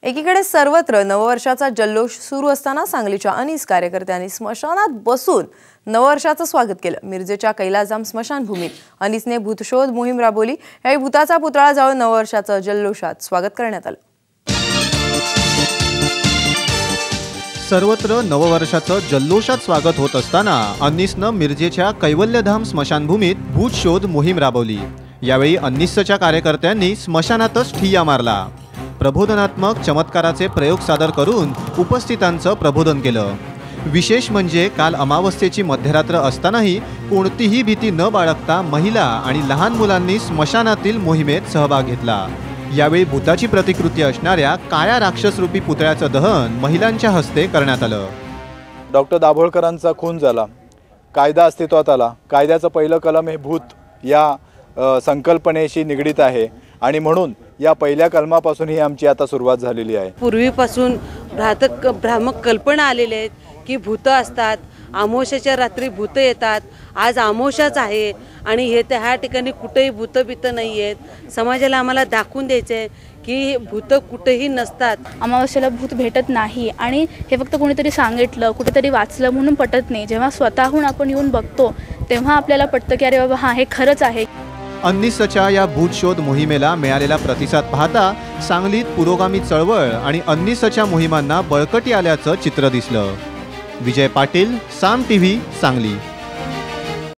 एकीकडे सर्वत्र नववर्षाचा जल्लोष सुरू असताना सांगलीच्या अनीस कार्यकर्त्यांनी स्मशानात बसून नववर्षाचं स्वागत केलं। मिरजेच्या कैलासधाम स्मशानभूमीत अनीसने भूतशोध मोहीम राबवली। यावेळी भूताचा पुतळा जाळून नववर्षाचं जल्लोषात स्वागत करण्यात आलं। सर्वत्र नववर्षाचं जल्लोषात स्वागत होत असताना अनीसनं मिरजेच्या कैवल्यधाम स्मशानभूमीत भूतशोध मोहीम राबवली। यावेळी अनीसच्या कार्यकर्त्यांनी स्मशानातच ठिय्या मारला। प्रबोधनात्मक चमत्काराचे प्रयोग सादर करून उपस्थितांचं प्रबोधन केलं। विशेष म्हणजे काल अमावस्येची मध्यरात्र असतानाही कोणतीही भीती न बाळगता महिला आणि लहान मुलांनी स्मशानातील मोहिमेत सहभाग घेतला। यावेळी भूताची प्रतिकृती असणाऱ्या काळ्या राक्षसरूपी पुतळ्याचं दहन महिलांच्या हस्ते करण्यात आलं। डॉक्टर दाभोळकरांचा खून झाला, कायदा अस्तित्वात आला, कायद्याचं पहिलं कलम हे भूत या संकल्पनेशी निगडित आहे आणि म्हणून या पहिल्या कलमापासून ही आमची आता सुरुवात झालेली आहे। पूर्वीपासून भ्रामक कल्पना आलेल्या आहेत की भूत असतात, अमावस्येच्या रात्री भूत येतात। आज अमावस्याच आहे आणि हे ह्या ठिकाणी कुठेही भूतबित नाही आहेत। समाजाला आम्हाला दाखवून द्यायचं आहे की भूत कुठेही नसतात। अमावस्येला भूत भेटत नाही आणि हे फक्त कोणीतरी सांगितलं, कुठेतरी वाचलं म्हणून पटत नाही। जेव्हा स्वतःहून आपण येऊन बघतो तेव्हा आपल्याला पटतं की अरे बाबा हां हे खरंच आहे। अनीसच्या या भूतशोध मोहिमेला मिळालेला प्रतिसाद पाहता सांगलीत पुरोगामी चळवळ आणि अनीसच्या मोहिमांना बळकटी आल्याचं चित्र दिसलं। विजय पाटील, साम टीव्ही, सांगली।